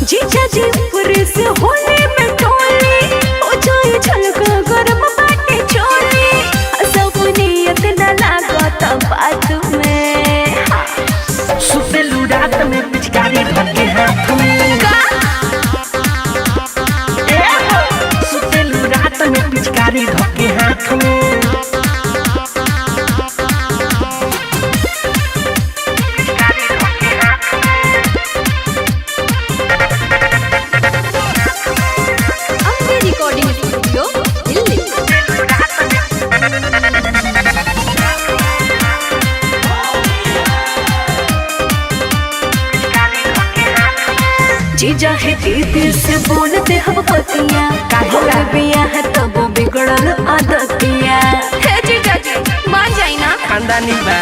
जीजा जी पूरे से होले में टोले ओ जाए झलका गरम बाटे चोले सबने इतना लागत बात में सुतेलू रात में पिचकारी धके हाथ में सुतेलू रात में पिचकारी धके हाथ में जीजा है दीदी से बोलते हम पतिया काहे बिया है तब बिगड़ल आदतिया है जीजा जी मान जाई ना खानदानी बा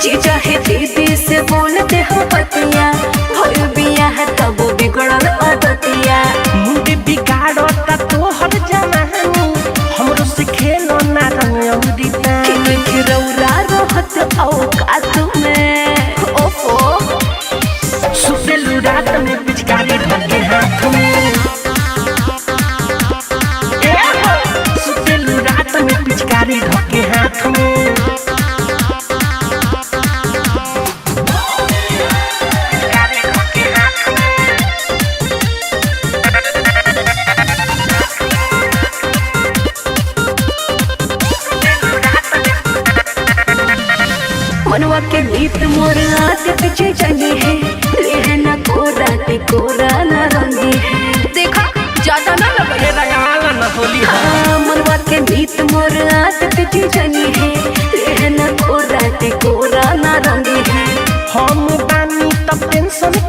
जीजा है दीदी से बोलते हम पतिया भइल बिया है तब बिगड़ल आदतिया मुंडे बिगाड़ता तोहर जमानी हमरो से खेलो ना रंग औरीता खिरौरा रहत औकात में ओफो सुतेलू रात में पिचकारी धके हाथ में सुतेलू रात में पिचकारी धके हाथ में मनवा के गीत मोर आते पीछे चली है लेहना कोरा ना रंगी है देखा ज्यादा ना लगे रंगाला न होली मनवा के गीत मोर आते पीछे चली है लेहना कोरा ना रंगी है हम बानी तब टेंशन